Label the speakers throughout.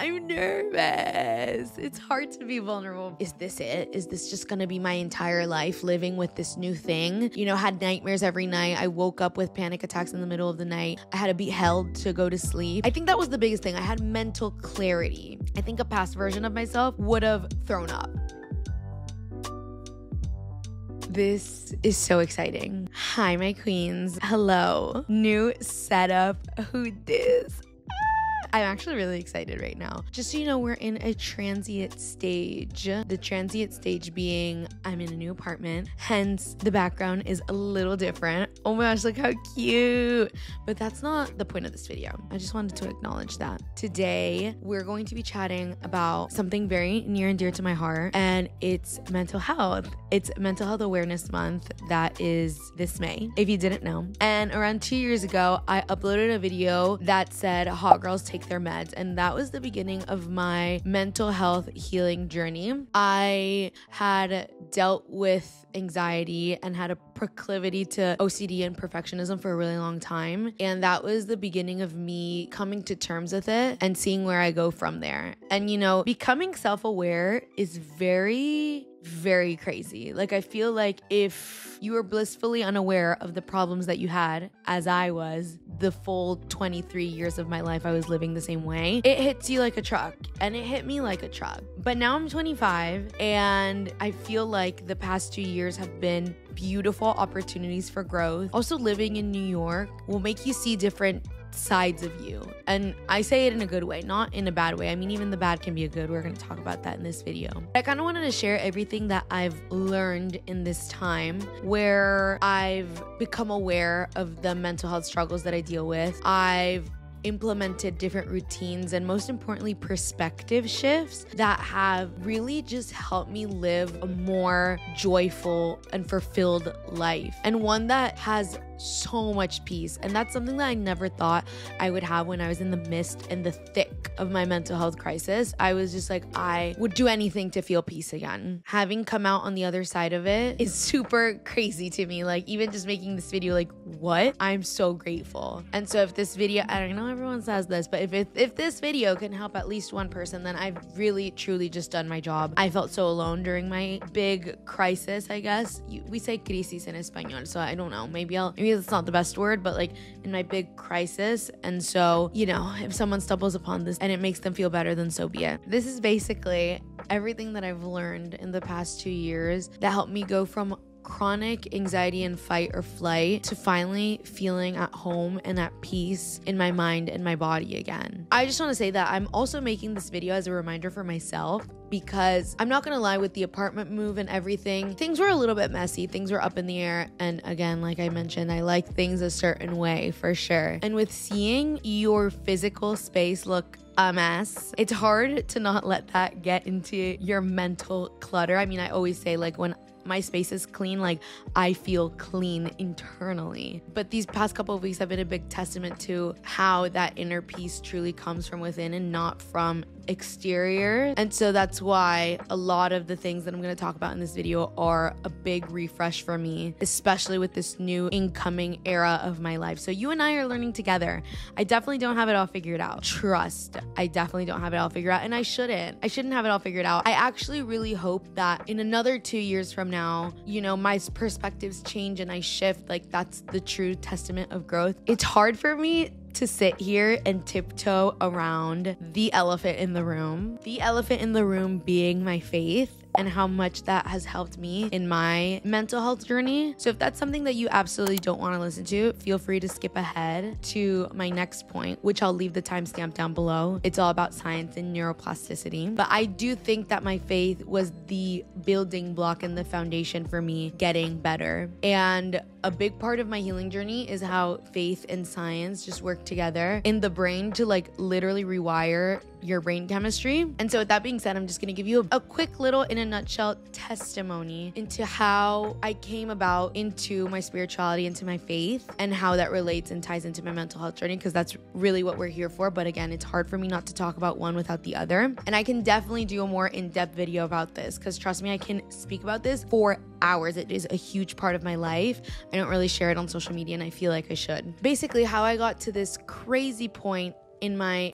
Speaker 1: I'm nervous. It's hard to be vulnerable. Is this it? Is this just gonna be my entire life living with this new thing? You know, had nightmares every night. I woke up with panic attacks in the middle of the night. I had to be held to go to sleep. I think that was the biggest thing. I had mental clarity. I think a past version of myself would have thrown up. This is so exciting. Hi, my queens. Hello. New setup. Who dis? I'm actually really excited right now. Just so you know, we're in a transient stage. The transient stage being I'm in a new apartment, hence the background is a little different. Oh my gosh, look how cute. But that's not the point of this video. I just wanted to acknowledge that. Today, we're going to be chatting about something very near and dear to my heart, and it's mental health. It's Mental Health Awareness Month that is this May, if you didn't know. And around 2 years ago, I uploaded a video that said hot girls take their meds, and that was the beginning of my mental health healing journey. I had dealt with anxiety and had a proclivity to OCD and perfectionism for a really long time, and that was the beginning of me coming to terms with it and seeing where I go from there. And you know, becoming self-aware is very crazy. Like, I feel like if you were blissfully unaware of the problems that you had, as I was, the full 23 years of my life I was living the same way, it hits you like a truck, and it hit me like a truck. But now I'm 25, and I feel like the past 2 years have been beautiful opportunities for growth. Also, living in New York will make you see different sides of you, and I say it in a good way, not in a bad way. I mean, even the bad can be a good. We're going to talk about that in this video. I kind of wanted to share everything that I've learned in this time where I've become aware of the mental health struggles that I deal with. I've implemented different routines and, most importantly, perspective shifts that have really just helped me live a more joyful and fulfilled life, and one that has so much peace. And that's something that I never thought I would have when I was in the midst and the thick of my mental health crisis. I was just like, I would do anything to feel peace again. Having come out on the other side of it is super crazy to me. Like, even just making this video, like, what? I'm so grateful. And so if this video, I don't know, everyone says this, but if this video can help at least one person, then I've really truly just done my job. I felt so alone during my big crisis, I guess. We say crisis in Espanol, so I don't know. Maybe that's not the best word, but like in my big crisis. And so, you know, if someone stumbles upon this and it makes them feel better, then so be it. This is basically everything that I've learned in the past 2 years that helped me go from chronic anxiety and fight or flight to finally feeling at home and at peace in my mind and my body again. I just want to say that I'm also making this video as a reminder for myself, because I'm not gonna lie, with the apartment move and everything, things were a little bit messy. Things were up in the air. And again, like I mentioned, I like things a certain way for sure. And with seeing your physical space look a mess, it's hard to not let that get into your mental clutter. I mean, I always say, like, when my space is clean, like, I feel clean internally. But these past couple of weeks have been a big testament to how that inner peace truly comes from within and not from exterior. And so that's why a lot of the things that I'm going to talk about in this video are a big refresh for me, especially with this new incoming era of my life. So you and I are learning together. I definitely don't have it all figured out. Trust, I definitely don't have it all figured out, and I shouldn't have it all figured out. I actually really hope that in another 2 years from now, you know, my perspectives change and I shift. Like, that's the true testament of growth. It's hard for me to sit here and tiptoe around the elephant in the room. The elephant in the room being my faith and how much that has helped me in my mental health journey. So if that's something that you absolutely don't want to listen to, feel free to skip ahead to my next point, which I'll leave the timestamp down below. It's all about science and neuroplasticity. But I do think that my faith was the building block and the foundation for me getting better. And a big part of my healing journey is how faith and science just work together in the brain to, like, literally rewire your brain chemistry. And so with that being said, I'm just gonna give you a quick little, in a nutshell, testimony into how I came about into my spirituality, into my faith, and how that relates and ties into my mental health journey, because that's really what we're here for. But again, it's hard for me not to talk about one without the other. And I can definitely do a more in-depth video about this, because trust me, I can speak about this for hours. It is a huge part of my life. I don't really share it on social media, and I feel like I should. Basically, how I got to this crazy point in my,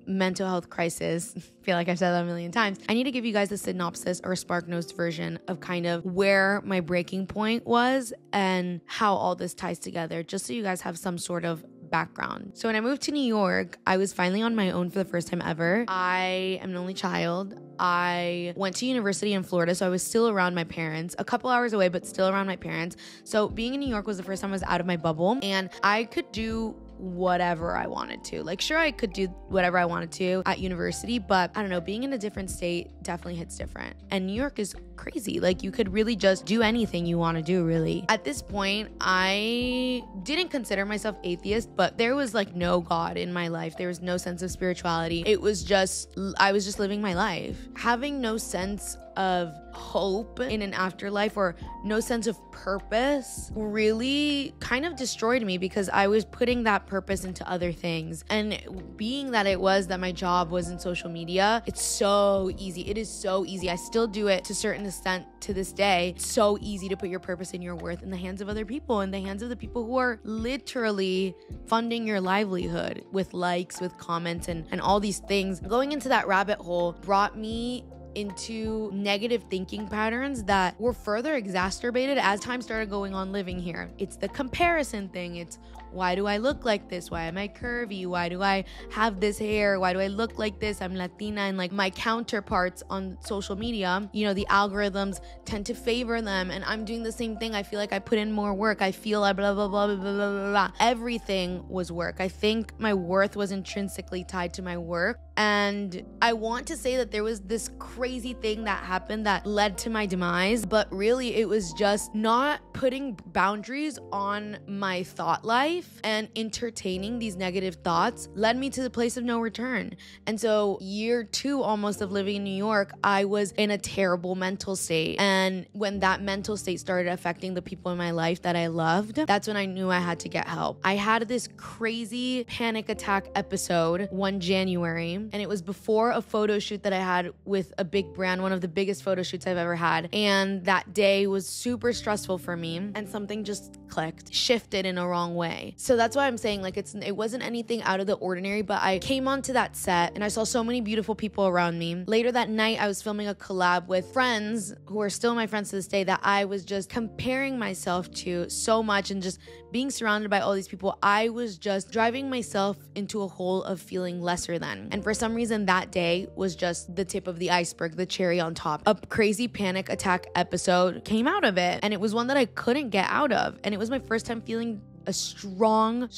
Speaker 1: mental health crisis, I feel like I've said that a million times, I need to give you guys a synopsis or a Spark Notes version of kind of where my breaking point was and how all this ties together, just so you guys have some sort of background. So when I moved to New York, I was finally on my own for the first time ever. I am an only child. I went to university in Florida, so I was still around my parents, a couple hours away, but still around my parents. So being in New York was the first time I was out of my bubble, and I could do whatever I wanted to. Like, sure, I could do whatever I wanted to at university, but I don't know, being in a different state definitely hits different. And New York is crazy. Like, you could really just do anything you want to do, really. At this point, I didn't consider myself atheist, but there was like no God in my life. There was no sense of spirituality. It was just, I was just living my life. Having no sense of hope in an afterlife or no sense of purpose really kind of destroyed me, because I was putting that purpose into other things. And being that it was that my job was in social media, it's so easy. It is so easy. I still do it to a certain extent to this day. It's so easy to put your purpose and your worth in the hands of other people, in the hands of the people who are literally funding your livelihood with likes, with comments, and all these things. Going into that rabbit hole brought me into negative thinking patterns that were further exacerbated as time started going on living here. It's the comparison thing. It's, why do I look like this? Why am I curvy? Why do I have this hair? Why do I look like this? I'm Latina, and like my counterparts on social media, the algorithms tend to favor them, and I'm doing the same thing. I feel like I put in more work. I feel blah, blah, blah, blah, blah, blah, blah, blah. Everything was work. I think my worth was intrinsically tied to my work. And I want to say that there was this crazy thing that happened that led to my demise, but really it was just not putting boundaries on my thought life and entertaining these negative thoughts led me to the place of no return. And so year 2 almost of living in New York, I was in a terrible mental state. And when that mental state started affecting the people in my life that I loved, that's when I knew I had to get help. I had this crazy panic attack episode one January, and it was before a photo shoot that I had with a big brand, one of the biggest photo shoots I've ever had. And that day was super stressful for me, and something just clicked, shifted in a wrong way. So that's why I'm saying, like, it wasn't anything out of the ordinary, but I came onto that set and I saw so many beautiful people around me. Later that night, I was filming a collab with friends who are still my friends to this day that I was just comparing myself to so much, and just being surrounded by all these people, I was just driving myself into a hole of feeling lesser than. And for some reason, that day was just the tip of the iceberg, the cherry on top. A crazy panic attack episode came out of it, and it was one that I couldn't get out of. And it was my first time feeling a strong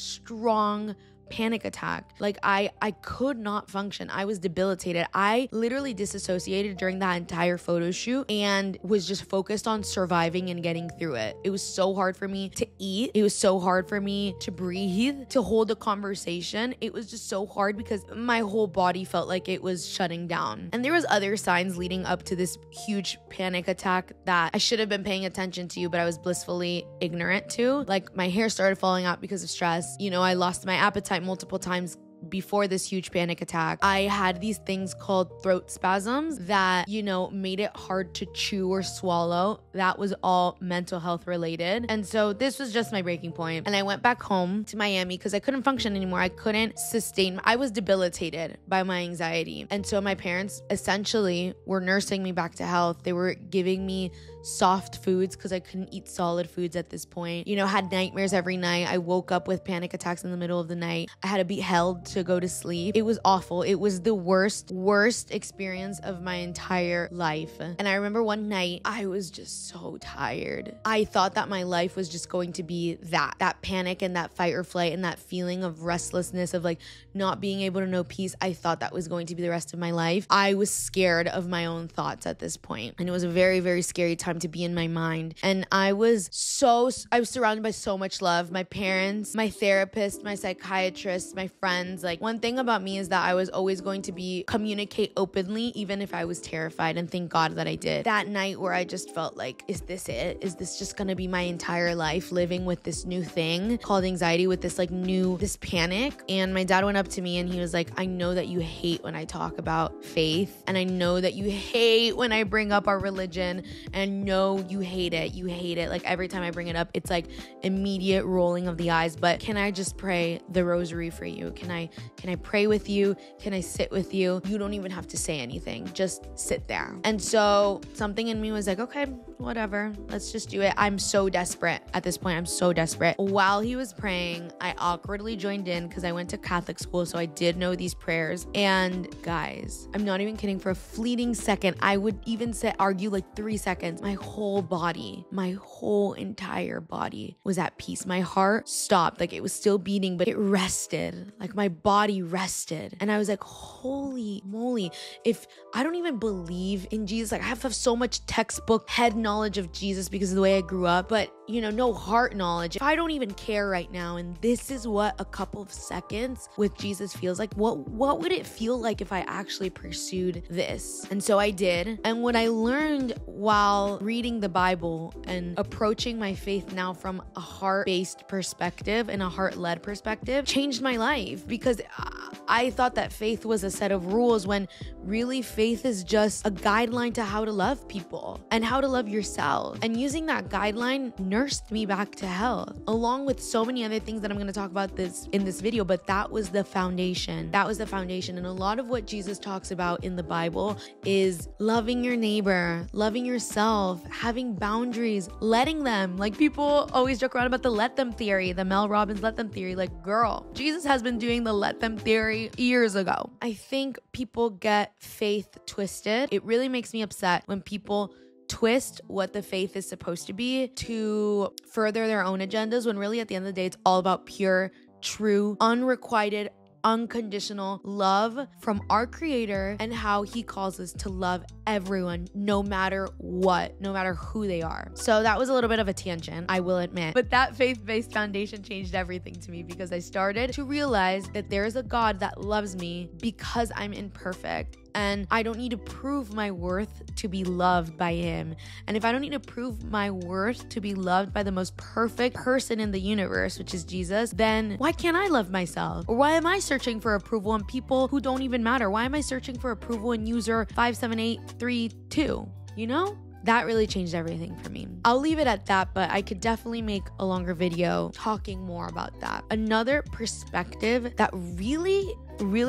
Speaker 1: panic attack. Like I could not function. I was debilitated. I literally disassociated during that entire photo shoot and was just focused on surviving and getting through it. It was so hard for me to eat. It was so hard for me to breathe, to hold a conversation. It was just so hard because my whole body felt like it was shutting down. And there was other signs leading up to this huge panic attack that I should have been paying attention to, but I was blissfully ignorant to. Like, my hair started falling out because of stress. I lost my appetite multiple times before this huge panic attack. I had these things called throat spasms that, made it hard to chew or swallow. That was all mental health related. And so this was just my breaking point. And I went back home to Miami because I couldn't function anymore. I couldn't sustain. I was debilitated by my anxiety. And so my parents essentially were nursing me back to health. They were giving me soft foods because I couldn't eat solid foods at this point. Had nightmares every night. I woke up with panic attacks in the middle of the night. I had to be held to go to sleep. It was awful. It was the worst experience of my entire life. And I remember one night, I was just so tired. I thought that my life was just going to be that panic and that fight or flight and that feeling of restlessness of like not being able to know peace. I thought that was going to be the rest of my life. I was scared of my own thoughts at this point. And it was a very, very scary time to be in my mind. And I was surrounded by so much love. My parents, my therapist, my psychiatrist, my friends. Like, one thing about me is that I was always going to communicate openly, even if I was terrified. And thank God that I did. That night where I just felt like, is this it? Is this just gonna be my entire life, living with this new thing called anxiety, with this this panic? And my dad went up to me and he was like, I know that you hate when I talk about faith, and I know that you hate when I bring up our religion, and no, you hate it. You hate it. Like, every time I bring it up, it's like immediate rolling of the eyes. But can I just pray the rosary for you? Can I Can I pray with you? Can I sit with you? You don't even have to say anything. Just sit there. And so something in me was like, okay, whatever. Let's just do it. I'm so desperate at this point. I'm so desperate. While he was praying, I awkwardly joined in because I went to Catholic school. So I did know these prayers. And guys, I'm not even kidding. For a fleeting second, I would even argue like 3 seconds. My whole body, my whole entire body was at peace. My heart stopped. Like it was still beating, but it rested. Like my body rested. And I was like, holy moly. If I don't even believe in Jesus, like I have so much textbook head knowledge of Jesus because of the way I grew up, but no heart knowledge. If I don't even care right now, and this is what a couple of seconds with Jesus feels like, what would it feel like if I actually pursued this? And so I did. And what I learned while reading the Bible and approaching my faith now from a heart-based perspective and a heart-led perspective changed my life, because I thought that faith was a set of rules when really faith is just a guideline to how to love people and how to love yourself. And using that guideline nursed me back to health, along with so many other things that I'm going to talk about in this video. But that was the foundation. That was the foundation. And a lot of what Jesus talks about in the Bible is loving your neighbor, loving yourself, having boundaries, letting them. Like people always joke around about the let them theory, the Mel Robbins let them theory. Like, girl, Jesus has been doing the let them theory years ago. I think people get faith twisted. It really makes me upset when people twist what the faith is supposed to be to further their own agendas, when really at the end of the day, it's all about pure, true, unrequited, unconditional love from our Creator and how He calls us to love everyone, no matter what, no matter who they are. So that was a little bit of a tangent, I will admit. But that faith-based foundation changed everything to me, because I started to realize that there is a God that loves me because I'm imperfect. And I don't need to prove my worth to be loved by Him. And if I don't need to prove my worth to be loved by the most perfect person in the universe, which is Jesus, then why can't I love myself? Or why am I searching for approval in people who don't even matter? Why am I searching for approval in user 57832? That really changed everything for me. I'll leave it at that, but I could definitely make a longer video talking more about that. Another perspective that really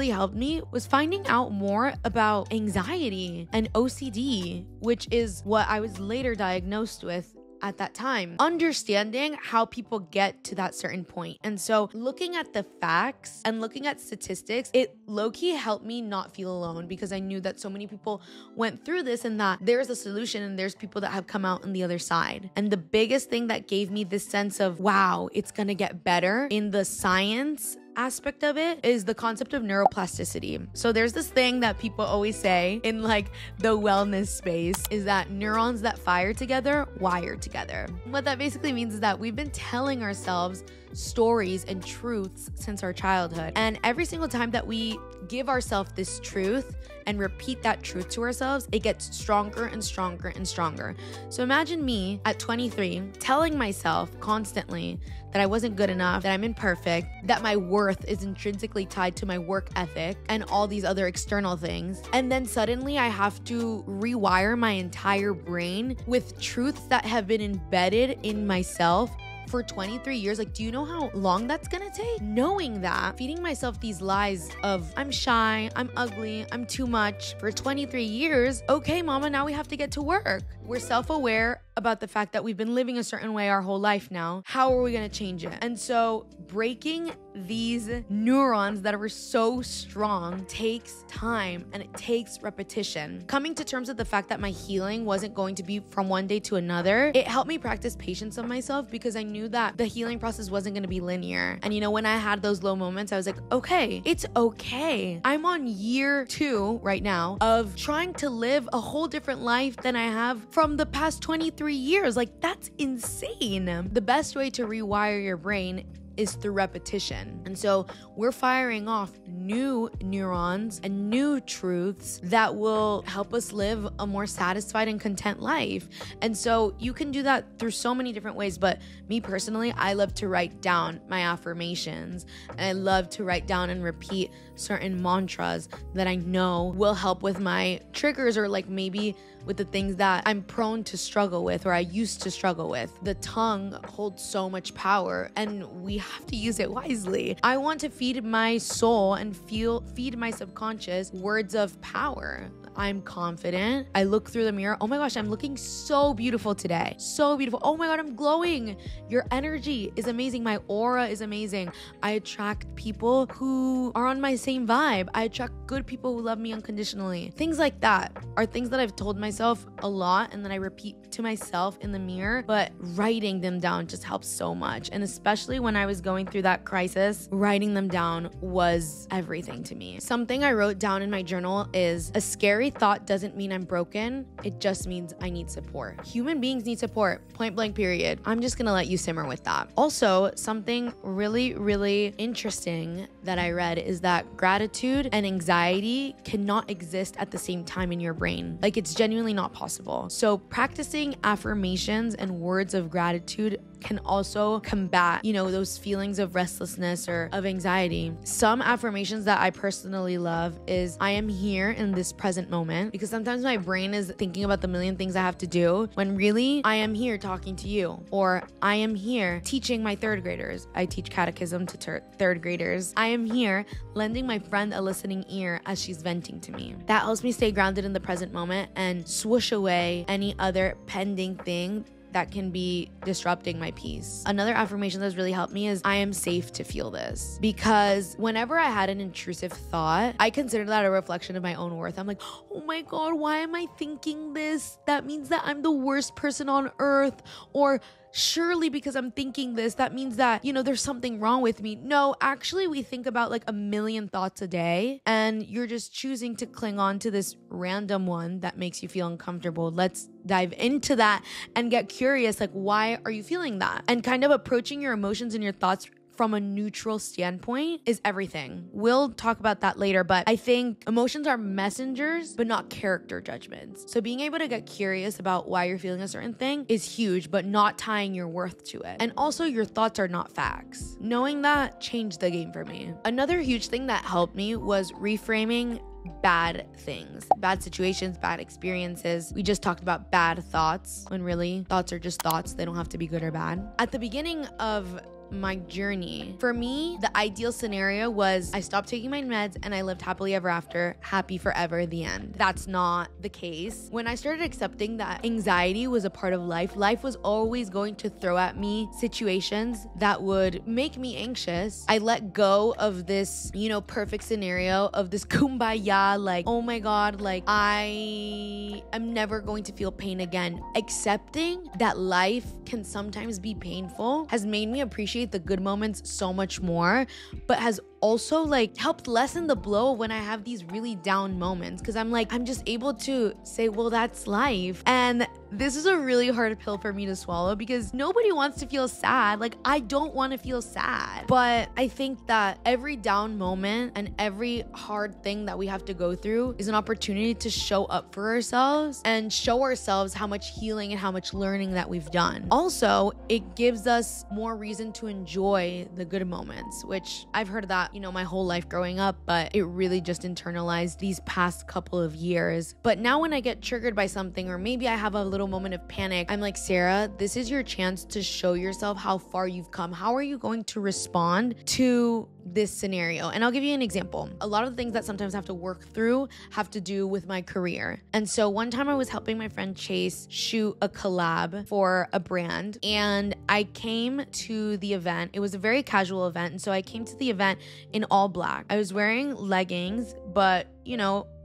Speaker 1: helped me was finding out more about anxiety and OCD, which is what I was later diagnosed with at that time. Understanding how people get to that certain point. And so looking at the facts and looking at statistics, it low-key helped me not feel alone, because I knew that so many people went through this and that there's a solution and there's people that have come out on the other side. And the biggest thing that gave me this sense of, wow, it's gonna get better in the science aspect of it is the concept of neuroplasticity. So there's this thing that people always say in like the wellness space, is that neurons that fire together wire together. What that basically means is that we've been telling ourselves stories and truths since our childhood. And every single time that we give ourselves this truth and repeat that truth to ourselves, it gets stronger and stronger and stronger. So imagine me at 23 telling myself constantly that I wasn't good enough, that I'm imperfect, that my worth is intrinsically tied to my work ethic and all these other external things. And then suddenly I have to rewire my entire brain with truths that have been embedded in myself for 23 years. Like, do you know how long that's gonna take? Knowing that, feeding myself these lies of I'm shy, I'm ugly, I'm too much for 23 years. Okay, mama, now we have to get to work. We're self-aware about the fact that we've been living a certain way our whole life now. How are we gonna change it? And so breaking these neurons that are so strong takes time and it takes repetition. Coming to terms with the fact that my healing wasn't going to be from one day to another, it helped me practice patience on myself, because I knew that the healing process wasn't gonna be linear. And when I had those low moments, I was like, okay, it's okay. I'm on year 2 right now of trying to live a whole different life than I have from the past 23 years. Like, that's insane. The best way to rewire your brain is through repetition. And so we're firing off new neurons and new truths that will help us live a more satisfied and content life. And so you can do that through so many different ways. But me personally, I love to write down my affirmations, and I love to write down and repeat certain mantras that I know will help with my triggers, or like maybe with the things that I'm prone to struggle with, or I used to struggle with. The tongue holds so much power, and we have to use it wisely. I want to feed my soul and feed my subconscious words of power. I'm confident. I look through the mirror. Oh my gosh, I'm looking so beautiful today. So beautiful. Oh my God, I'm glowing. Your energy is amazing. My aura is amazing. I attract people who are on my same vibe. I attract good people who love me unconditionally. Things like that are things that I've told myself a lot and then I repeat to myself in the mirror, but writing them down just helps so much. And especially when I was going through that crisis, writing them down was everything to me. Something I wrote down in my journal is a scary thought doesn't mean I'm broken. It just means I need support. Human beings need support, point blank period. I'm just gonna let you simmer with that. Also, something really, really interesting that I read is that gratitude and anxiety cannot exist at the same time in your brain. Like, it's genuinely not possible. So practicing affirmations and words of gratitude can also combat, those feelings of restlessness or of anxiety. Some affirmations that I personally love is I am here in this present moment, because sometimes my brain is thinking about the million things I have to do when really I am here talking to you, or I am here teaching my third graders. I teach catechism to third graders. I am here lending my friend a listening ear as she's venting to me. That helps me stay grounded in the present moment and swoosh away any other pending thing that can be disrupting my peace. Another affirmation that's really helped me is I am safe to feel this. Because whenever I had an intrusive thought, I consider that a reflection of my own worth. I'm like, oh my God, why am I thinking this? That means that I'm the worst person on earth. Or surely because I'm thinking this, that means that, there's something wrong with me. No, actually, we think about like a million thoughts a day, and you're just choosing to cling on to this random one that makes you feel uncomfortable. Let's dive into that and get curious, like, why are you feeling that? And kind of approaching your emotions and your thoughts from a neutral standpoint is everything. We'll talk about that later, but I think emotions are messengers, but not character judgments. So being able to get curious about why you're feeling a certain thing is huge, but not tying your worth to it. And also, your thoughts are not facts. Knowing that changed the game for me. Another huge thing that helped me was reframing bad things, bad situations, bad experiences. We just talked about bad thoughts, when really thoughts are just thoughts. They don't have to be good or bad. At the beginning of my journey, for me, the ideal scenario was I stopped taking my meds and I lived happily ever after, happy forever, the end. That's not the case. When I started accepting that anxiety was a part of life, life was always going to throw at me situations that would make me anxious. I let go of this, perfect scenario of this kumbaya, like, oh my God, like I am never going to feel pain again. Accepting that life can sometimes be painful has made me appreciate the good moments so much more, but has also helped lessen the blow when I have these really down moments, because I'm just able to say, well, that's life. And this is a really hard pill for me to swallow, because nobody wants to feel sad. I don't want to feel sad, but I think that every down moment and every hard thing that we have to go through is an opportunity to show up for ourselves and show ourselves how much healing and how much learning that we've done. Also, it gives us more reason to enjoy the good moments, which I've heard that, my whole life growing up, but it really just internalized these past couple of years. But now when I get triggered by something, or maybe I have a little moment of panic, I'm like, Sarah, this is your chance to show yourself how far you've come. How are you going to respond to this scenario? And I'll give you an example. A lot of the things that sometimes I have to work through have to do with my career. And so one time I was helping my friend Chase shoot a collab for a brand, and I came to the event. It was a very casual event. And so I came to the event in all black. I was wearing leggings, but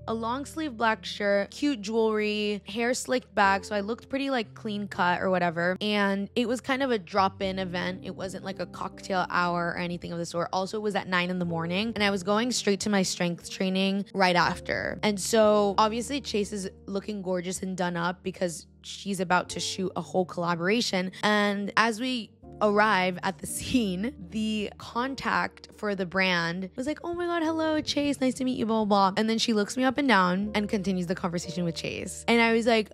Speaker 1: a long sleeve black shirt, cute jewelry, hair slicked back. So I looked pretty clean cut or whatever. And it was kind of a drop-in event. It wasn't like a cocktail hour or anything of the sort. Also, it was at 9 a.m. and I was going straight to my strength training right after. And so obviously Chase is looking gorgeous and done up because she's about to shoot a whole collaboration. And as we arrive at the scene, the contact for the brand was like, oh my God, hello, Chase, nice to meet you, blah, blah, blah. And then she looks me up and down and continues the conversation with Chase. And I was like,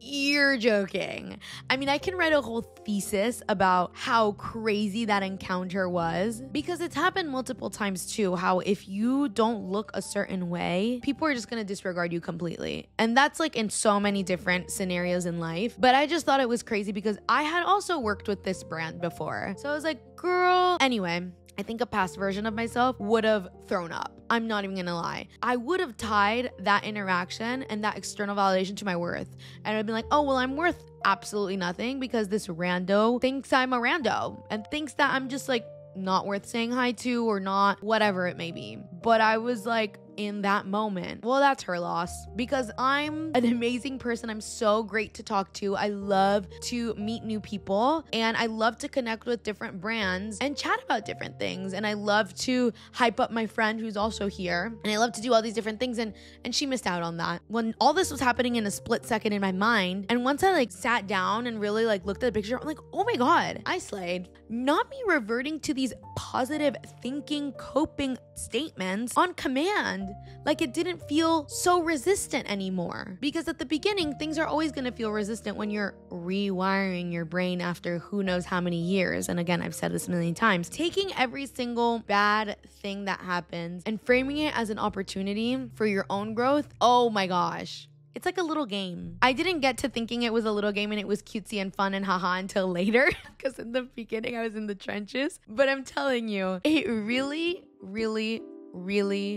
Speaker 1: You're joking. I mean, I can write a whole thesis about how crazy that encounter was, because it's happened multiple times too, how if you don't look a certain way, people are just gonna disregard you completely. And that's like in so many different scenarios in life. But I just thought it was crazy because I had also worked with this brand before. So I was like, girl. Anyway, I think a past version of myself would have thrown up. I'm not even gonna lie. I would have tied that interaction and that external validation to my worth. And I'd be like, oh, well, I'm worth absolutely nothing because this rando thinks I'm a rando and thinks that I'm just like not worth saying hi to or not, whatever it may be. But I was like, in that moment, well, that's her loss, because I'm an amazing person. I'm so great to talk to. I love to meet new people and I love to connect with different brands and chat about different things. And I love to hype up my friend who's also here. And I love to do all these different things. And she missed out on that. When all this was happening in a split second in my mind, and once I like sat down and really like looked at the picture, I'm like, oh my God, I slayed. Not me reverting to these positive thinking, coping statements on command. Like it didn't feel so resistant anymore. Because at the beginning, things are always going to feel resistant when you're rewiring your brain after who knows how many years. And again, I've said this a million times, taking every single bad thing that happens and framing it as an opportunity for your own growth. Oh my gosh. It's like a little game. I didn't get to thinking it was a little game and it was cutesy and fun and haha until later, because in the beginning I was in the trenches. But I'm telling you, it really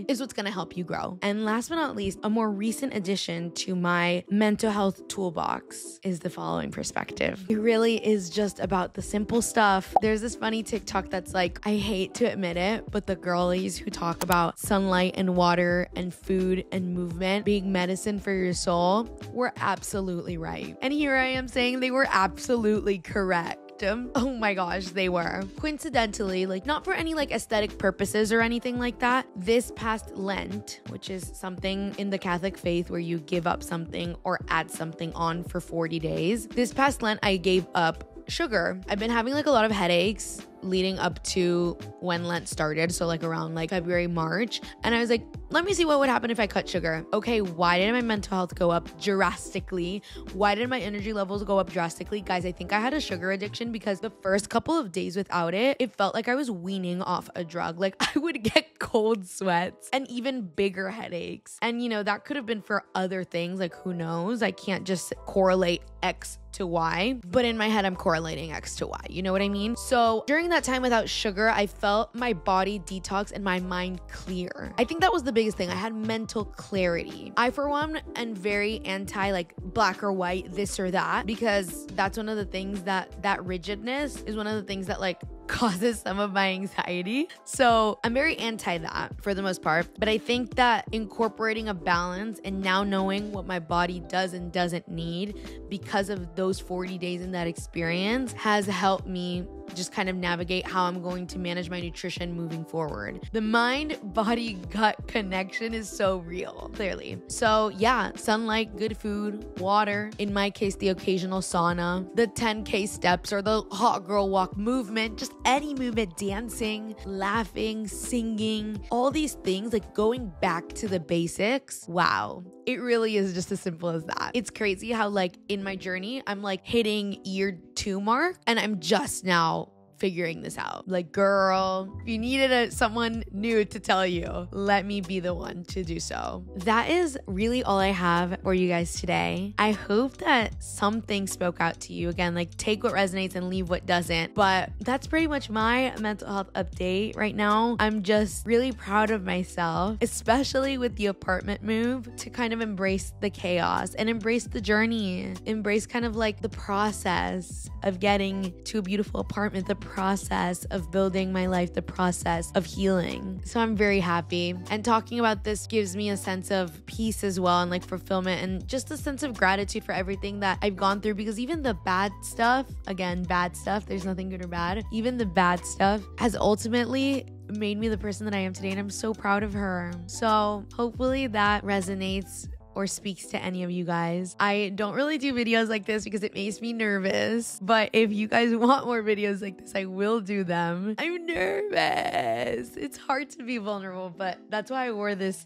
Speaker 1: is what's gonna help you grow. And last but not least, a more recent addition to my mental health toolbox is the following perspective. It really is just about the simple stuff. There's this funny TikTok that's like, I hate to admit it, but the girlies who talk about sunlight and water and food and movement being medicine for your soul were absolutely right. And here I am saying they were absolutely correct. Oh my gosh, they were. Coincidentally, like not for any like aesthetic purposes or anything like that, this past Lent, which is something in the Catholic faith where you give up something or add something on for 40 days. This past Lent, I gave up sugar. I've been having like a lot of headaches leading up to when Lent started, so like around like February, March, and I was like, let me see what would happen if I cut sugar. Okay, why did my mental health go up drastically? Why did my energy levels go up drastically? Guys, I think I had a sugar addiction because the first couple of days without it, it felt like I was weaning off a drug. Like I would get cold sweats and even bigger headaches. And you know, that could have been for other things, like who knows? I can't just correlate X to Y, but in my head, I'm correlating X to Y. You know what I mean? So during that time without sugar, I felt my body detox and my mind clear. I think that was the biggest thing. I had mental clarity. I, for one, am very anti like black or white, this or that, because that's one of the things that rigidness is one of the things that like causes some of my anxiety. So I'm very anti that for the most part. But I think that incorporating a balance and now knowing what my body does and doesn't need because of those 40 days in that experience has helped me just kind of navigate how I'm going to manage my nutrition moving forward. The mind-body-gut connection is so real, clearly. So yeah, sunlight, good food, water, in my case, the occasional sauna, the 10K steps or the hot girl walk movement, just any movement, dancing, laughing, singing, all these things, like going back to the basics. Wow. It really is just as simple as that. It's crazy how like in my journey, I'm like hitting year 2 mark and I'm just now figuring this out. Like, girl, if you needed someone new to tell you, let me be the one to do so. That is really all I have for you guys today. I hope that something spoke out to you. Again, like take what resonates and leave what doesn't. But that's pretty much my mental health update right now. I'm just really proud of myself, especially with the apartment move, to kind of embrace the chaos and embrace the journey, embrace kind of like the process of getting to a beautiful apartment, the process of building my life, the process of healing. So I'm very happy. And talking about this gives me a sense of peace as well, and like fulfillment, and just a sense of gratitude for everything that I've gone through, because even the bad stuff, again, bad stuff, there's nothing good or bad, even the bad stuff has ultimately made me the person that I am today, and I'm so proud of her. So hopefully that resonates or speaks to any of you guys. I don't really do videos like this because it makes me nervous, but if you guys want more videos like this, I will do them. I'm nervous. It's hard to be vulnerable, but that's why I wore this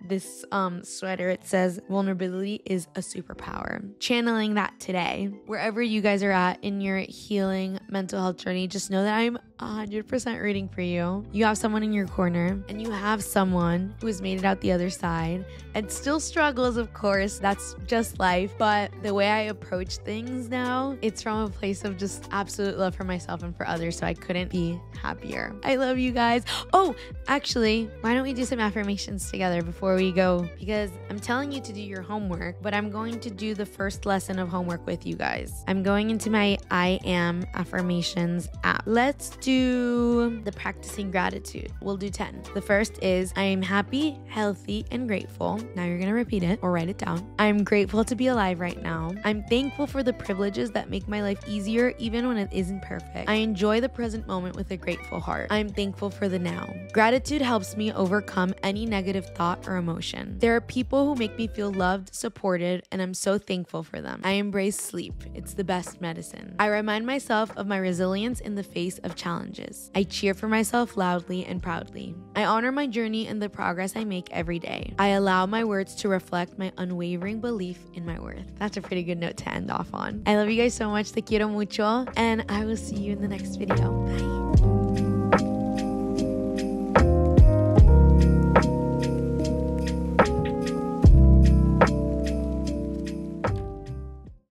Speaker 1: sweater. It says vulnerability is a superpower. Channeling that today. Wherever you guys are at in your healing mental health journey, just know that I'm 100% rooting for you. You have someone in your corner, and you have someone who has made it out the other side and still struggles, of course. That's just life. But the way I approach things now, it's from a place of just absolute love for myself and for others. So I couldn't be happier. I love you guys. Oh, actually, why don't we do some affirmations together before we go? Because I'm telling you to do your homework, but I'm going to do the first lesson of homework with you guys. I'm going into my I Am affirmations app. Let's do the practicing gratitude. We'll do 10. The first is I am happy, healthy, and grateful. Now you're gonna repeat it or write it down. I'm grateful to be alive right now. I'm thankful for the privileges that make my life easier even when it isn't perfect. I enjoy the present moment with a grateful heart. I'm thankful for the now. Gratitude helps me overcome any negative thought or emotion. There are people who make me feel loved, supported, and I'm so thankful for them. I embrace sleep. It's the best medicine. I remind myself of my resilience in the face of challenges. I cheer for myself loudly and proudly. I honor my journey and the progress I make every day. I allow my words to reflect my unwavering belief in my worth. That's a pretty good note to end off on. I love you guys so much. Te quiero mucho. And I will see you in the next video. Bye.